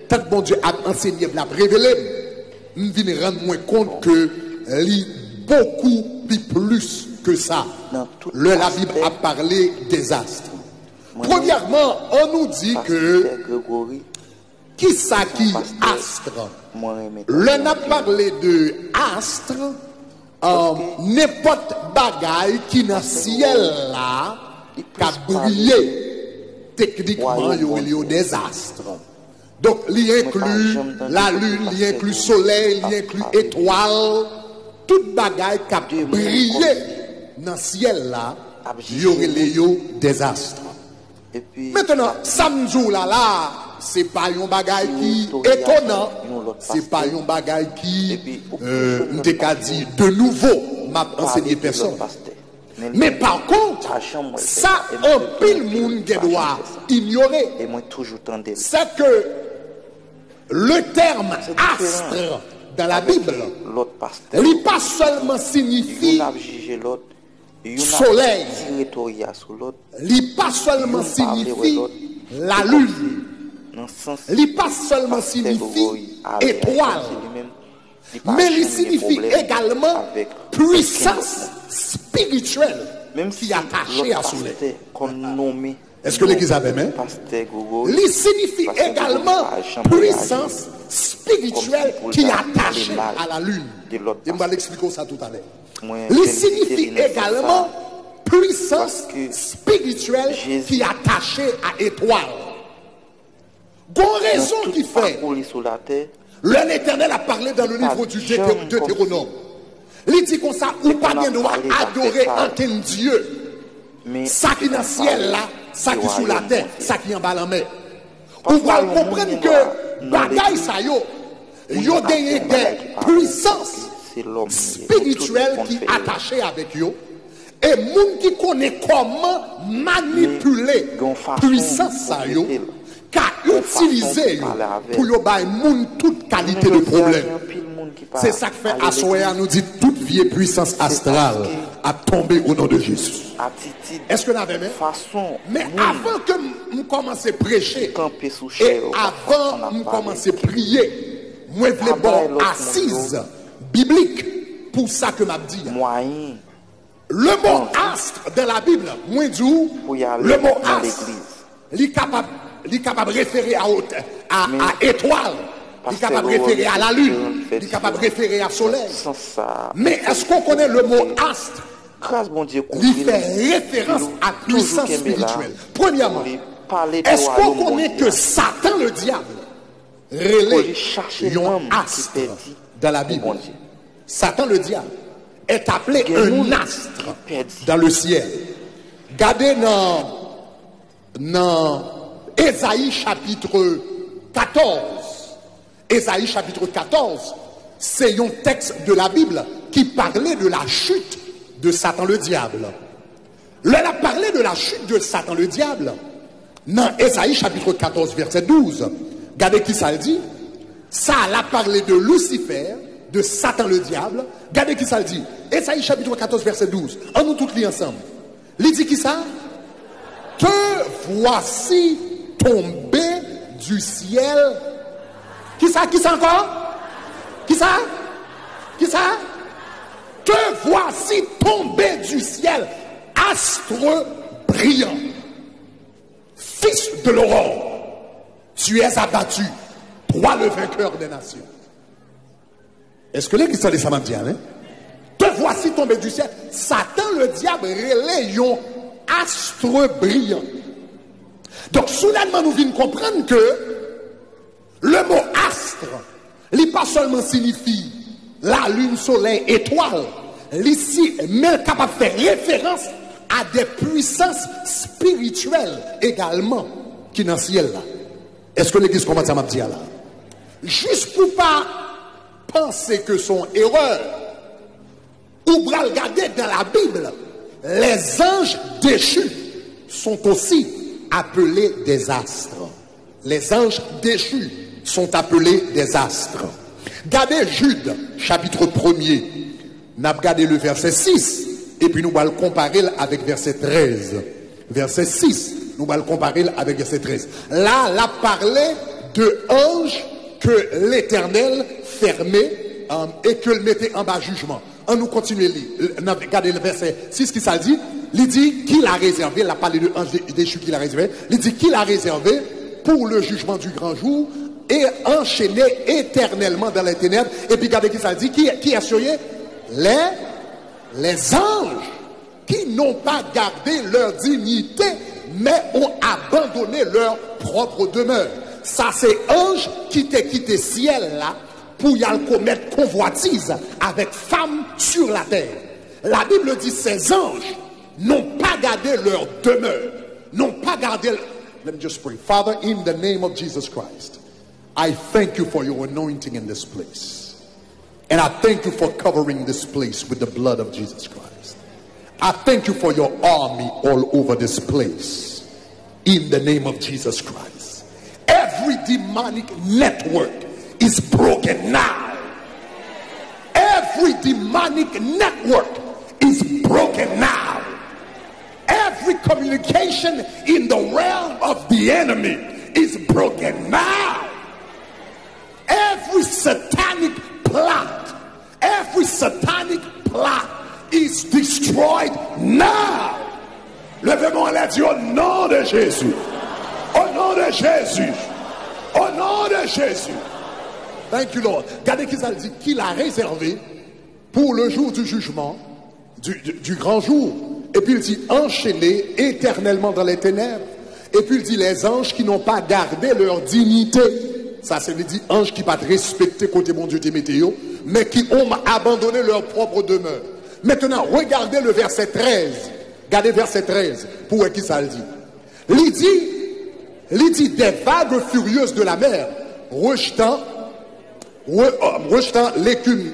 tant que bon Dieu a enseigné, l'a révélé, nous venons rendre moins compte que lit beaucoup plus que ça. La Bible a parlé des astres. Premièrement, on nous dit que qui ça qui astre? L'on a parlé de astre, n'importe bagaille qui dans le ciel là, qui a brillé, techniquement, il y a des astres. Donc, il inclut la lune, il inclut le soleil, il inclut l'étoile, toute bagaille qui a brillé dans le ciel là, il y a des astres. Maintenant, samedi là, c'est pas un bagaille qui est étonnant, c'est pas un bagaille qui, on t'a dit, de nouveau, m'a enseigné personne. Mais par contre, ça, un pile monde doit ignorer, c'est que le terme astre dans la Bible, il pas seulement signifie soleil, il pas seulement signifie la lune, il pas seulement signifie étoile, mais il signifie également puissance spirituelle qui est attachée à soleil. Est-ce que l'église avait même? Il signifie également puissance spirituelle qui est attachée à la lune. Et je vais l'expliquer ça tout à l'heure. Il signifie également puissance spirituelle qui est attachée à étoile. Bonne raison qui fait. L'Éternel a parlé dans le livre du Deutéronome. Il dit comme ça, ou pas bien doit adorer aucun Dieu. Ça qui est dans le ciel là, ça qui est sous la terre, ça qui est en bas de la mer. Vous pouvez comprendre que bagaille ça yo gagné des puissances spirituelles qui sont attachées avec yo. Et moun qui connaît comment manipuler puissance ça yo, qu'a utilisé pour yo bay moun toute qualité de problème. C'est ça que fait Assoya nous dit toute vieille puissance astrale a tombé au nom de Jésus. Est-ce que nous avons même? Mais avant que nous commencions à prêcher et avant que nous commencions à prier, moi je voulais bon assise biblique pour ça que m'a dit. Le mot astre dans la Bible, moi dis le mot astre, il est capable de référer à étoile. Il est capable de référer à la lune, il est capable de référer à soleil. Mais est-ce qu'on connaît le mot astre? Il fait référence à puissance spirituelle. Premièrement, est-ce qu'on connaît que Satan le diable relève un astre dans la Bible? Satan le diable est appelé un astre dans le ciel. Regardez dans Ésaïe chapitre 14. Ésaïe chapitre 14, c'est un texte de la Bible qui parlait de la chute de Satan le diable. Là, elle a parlé de la chute de Satan le diable. Dans Ésaïe chapitre 14, verset 12, regardez qui ça dit. Ça, elle a parlé de Lucifer, de Satan le diable. Regardez qui ça dit. Ésaïe chapitre 14, verset 12. On nous tous lis ensemble. Il dit qui ça? Te voici tombé du ciel. Qui ça? Qui ça encore? Qui ça? Qui ça? Te voici tombé du ciel, astre brillant, fils de l'aurore. Tu es abattu, toi le vainqueur des nations. Est-ce que les Christiens de Samantha, hein? Te voici tombé du ciel. Satan le diable relaye un astre brillant. Donc soudainement nous venons comprendre que le mot astre, il n'est pas seulement signifie la lune, soleil, étoile. Ici, mais capable de faire référence à des puissances spirituelles également qui sont dans le ciel là. Est-ce que l'église commence à me dire là? Juste pour pas penser que son erreur, ou pour regarder dans la Bible, les anges déchus sont aussi appelés des astres. Les anges déchus sont appelés des astres. Regardez Jude, chapitre 1er. Nous avons regardé le verset 6. Et puis nous allons le comparer avec verset 13. Verset 6, nous allons le comparer avec verset 13. Là, il a parlé de anges que l'Éternel fermait et que le mettait en bas jugement. On nous continue à lire. Regardez le verset 6 qui ça dit. Il dit qu'il a réservé, il a parlé de ange déchu qu'il a réservé. Il dit qu'il a réservé pour le jugement du grand jour et enchaîné éternellement dans les ténèbres. Et puis regardez qui ça dit. Qui a surveillé? Les anges qui n'ont pas gardé leur dignité, mais ont abandonné leur propre demeure. Ça, c'est ange qui t'a quitté ciel là pour y aller commettre convoitise avec femmes sur la terre. La Bible dit ces anges n'ont pas gardé leur demeure, n'ont pas gardé. Let me just pray. Father, in the name of Jesus Christ, I thank you for your anointing in this place. And I thank you for covering this place with the blood of Jesus Christ. I thank you for your army all over this place. In the name of Jesus Christ. Every demonic network is broken now. Every demonic network is broken now. Every communication in the realm of the enemy is broken now. Every satanic plot is destroyed now. Levez-moi la dit au nom de Jésus. Au nom de Jésus. Au nom de Jésus. Thank you, Lord. Regardez qui ça dit qu'il a réservé pour le jour du jugement, du grand jour. Et puis il dit enchaîné éternellement dans les ténèbres. Et puis il dit les anges qui n'ont pas gardé leur dignité. Ça, c'est dit anges qui n'ont pas respecté côté mon Dieu des météos, mais qui ont abandonné leur propre demeure. Maintenant, regardez le verset 13. Regardez verset 13. Pour qui ça le dit? Il dit des vagues furieuses de la mer, rejetant l'écume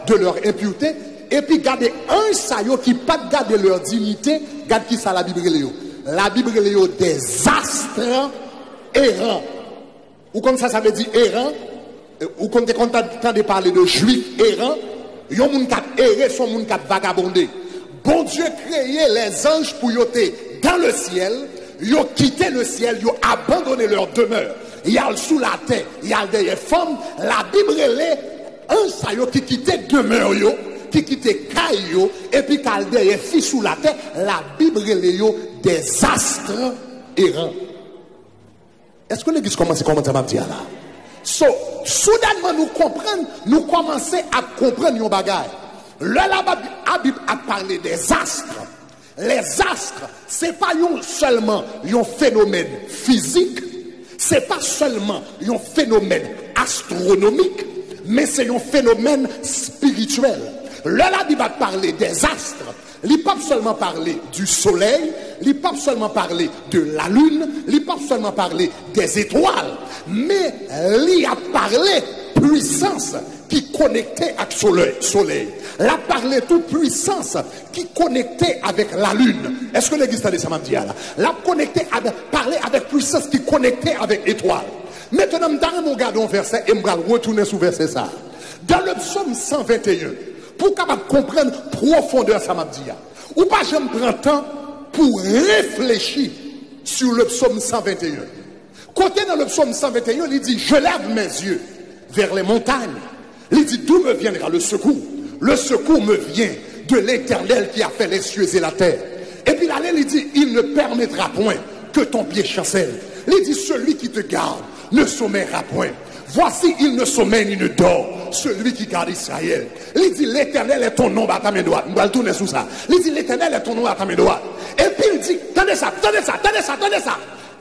de leur impureté. Et puis regardez un saillot qui pas garder leur dignité. Regardez qui ça la Bible Léo. La Bible Léo des astres errants. Ou comme ça veut dire errant. Ou comme tu entends parler de juifs errants. Yon moun kat erré, son moun kat vagabondé. Bon Dieu créé les anges pour yoter dans le ciel. Ils ont quitté le ciel, ils ont abandonné leur demeure. Il y a sous la terre, il y a des femmes. La Bible est un saillot qui quittait demeure, qui quittait caillou, et puis quand des filles sous la terre, la Bible est des astres errants. Est-ce que l'église commence à dire là? So, soudainement nous commençons à comprendre nos bagages. Là, la Bible a parlé des astres. Les astres, c'est pas seulement un phénomène physique, c'est pas seulement un phénomène astronomique, mais c'est un phénomène spirituel. Là, la Bible a parlé des astres. Il ne peut pas seulement parler du soleil, il ne peut pas seulement parler de la lune, il ne peut pas seulement parler des étoiles, mais il a parlé puissance qui connectait avec le soleil. Il a parlé toute puissance qui connectait avec la lune. Est-ce que l'église a dit ça m'a dit là? Il a parlé avec puissance qui connectait avec l'étoile. Maintenant, dans mon gardon verset, et je vais retourner sur verset ça. Dans le psaume 121, pour capable comprendre profondeur ça m'a dit. Ou pas je me prends temps pour réfléchir sur le psaume 121. Côté dans le psaume 121, il dit je lève mes yeux vers les montagnes. Il dit d'où me viendra le secours? Le secours me vient de l'Éternel qui a fait les cieux et la terre. Et puis là, il dit il ne permettra point que ton pied chancelle. Il dit celui qui te garde ne sommeillera point. Voici, il ne sommeille ni ne dort, celui qui garde Israël. Il dit, l'Éternel est ton nom à ta main droite. On va le tourner sous ça. Il dit, l'Éternel est ton nom à ta main droite. Et puis il dit, tenez ça.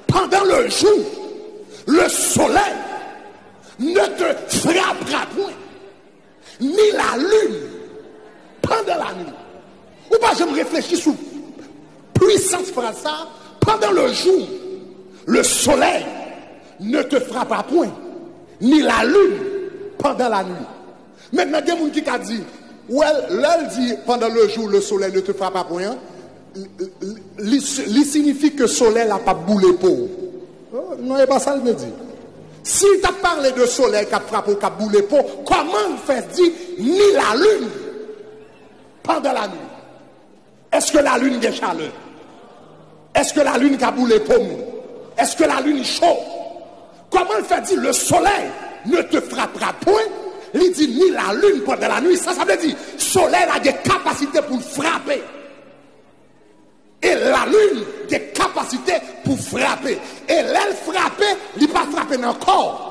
Pendant le jour, le soleil ne te frappera point, ni la lune pendant la nuit. Ou pas, je me réfléchis sur puissance phrase ça. Pendant le jour, le soleil ne te frappera point, ni la lune pendant la nuit. Maintenant, il y a des gens qui ont dit, l'elle dit pendant le jour le soleil ne te frappera point, il signifie que le soleil n'a pas boulé pour. Non, c'est pas ça le dit. Si tu as parlé de soleil qui a frappé, qui a boulé pour, comment fait dire ni la lune pendant la nuit? Est-ce que la lune est chaleur? Est-ce que la lune a boulé pour nous? Est-ce que la lune est chaude? Comment il fait dire le soleil ne te frappera point? Il dit ni la lune pendant la nuit. Ça veut dire le soleil a des capacités pour frapper. Et la lune a des capacités pour frapper. Et elle frapper, il ne pas frapper dans le corps.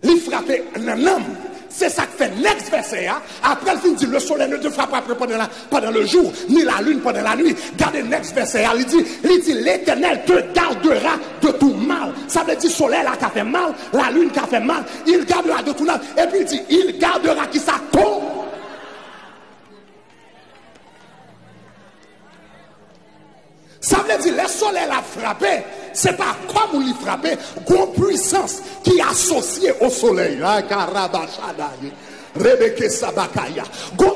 Il frapper dans l'âme. C'est ça que fait next verset. Après, il dit le soleil ne te frappera pas pendant le jour, ni la lune pendant la nuit. Gardez next verset. Il dit l'Éternel te gardera de tout mal. Ça veut dire le soleil là qui a fait mal, la lune qui a fait mal, il gardera de tout mal. Et puis il dit, il gardera qui ça tombe. Ça veut dire le soleil a frappé. C'est pas comme on l'a frappé, une puissance qui est associée au soleil. Une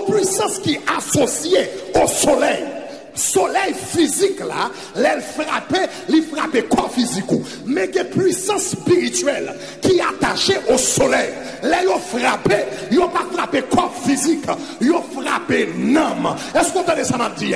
puissance qui est associée au soleil. Soleil physique là, il frappait corps physique. Mais il y a une puissance spirituelle qui est attachée au soleil. Là, il frappé, il n'a pas frappé corps physique, il a frappé l'âme. Est-ce que vous entendez ça m'a dit?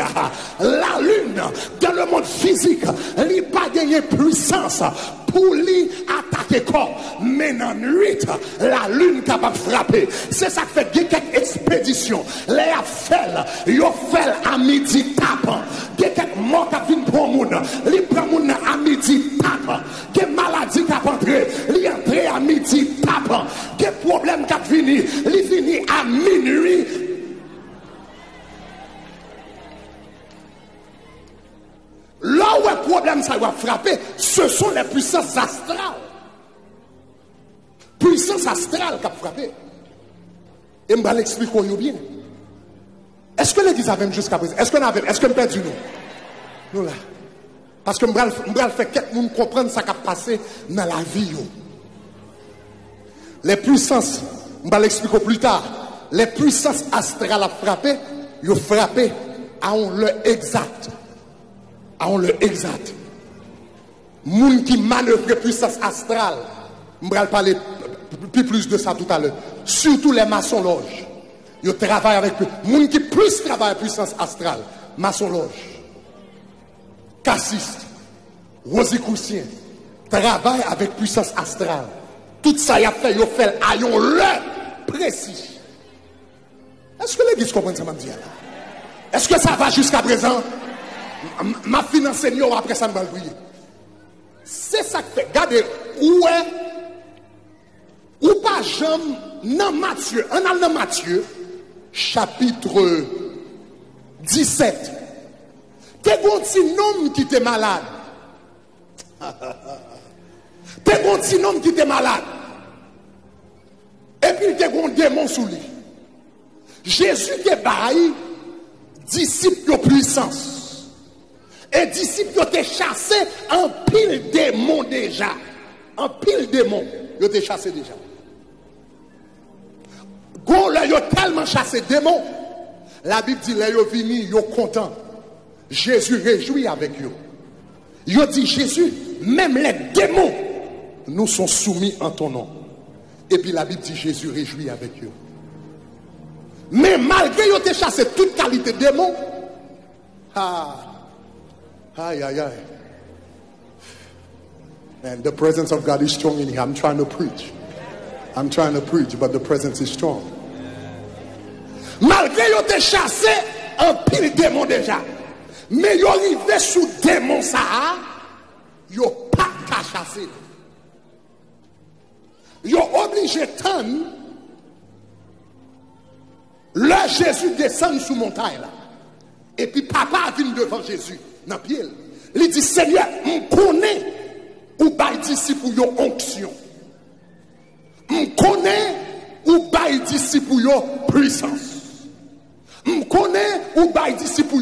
La lune, dans le monde physique, il n'a pas gagné puissance pour lui attaquer corps. Mais dans la nuit, la lune est capable de frapper. C'est ça qui fait quelques expéditions. Les affaires, ils fait à midi tape. Quelques morts qui viennent pour le monde. Ils prennent le monde à midi tape. Des maladies qui entrent, ils entrent à midi tape. Des problèmes qui viennent, ils viennent à minuit. Là où le problème ça va frapper, ce sont les puissances astrales. Puissance astrale qui a frappé. Et je vais l'expliquer bien. Est-ce que l'église a même jusqu'à présent? Est-ce qu'on a perdu nous? Nous là. Parce que je vais faire quelqu'un comprendre ce qui a passé dans la vie. Les puissances, je vais l'expliquer plus tard. Les puissances astrales a frappé, ils ont frappé à l'heure exacte. On le exact. Moun qui manœuvre puissance astrale. Je vais parler plus de ça tout à l'heure. Surtout les maçons loges. Ils travaillent avec moun qui plus travaille puissance astrale. Maçon loge. Cassiste. Rosicrucien. Travaille avec puissance astrale. Tout ça y a fait, ils fait à l'heure précis. Est-ce que l'église comprend ça, m'a dit? Est-ce que ça va jusqu'à présent? Ma finance senior après ça me va briller. C'est ça que fait. Regardez où est ou pas jamais dans Matthieu. On a dans Matthieu chapitre 17. T'es un petit homme qui était malade. T'es un petit homme qui était malade. Et puis t'es un démon sous lui. Jésus te baille disciple de puissance. Et disciples ont été chassés en pile démon déjà. En pile démon, ils ont été chassés déjà. Quand ils ont tellement chassé démon, la Bible dit, ils sont venus, ils sont contents. Jésus réjouit avec eux. Ils ont dit, Jésus, même les démons nous sont soumis en ton nom. Et puis la Bible dit, Jésus réjouit avec eux. Mais malgré qu'ils ont été chassés toute qualité de démon, aïe, aïe, aïe. And the presence of God is strong in here. I'm trying to preach. But the presence is strong. Malgré qu'ils ont été chassés, un pile démon déjà. Mais ils arrivent sous démon ça. Ils n'ont pas qu'à chasser. Ils ont obligé de tendre. Là, Jésus descend sous montagne là. Et puis papa vient devant Jésus. Dans pied. Il dit, Seigneur, on connaît ou bail disciple ou onction. On connaît ou bail disciple ou puissance. On connaît ou bail disciple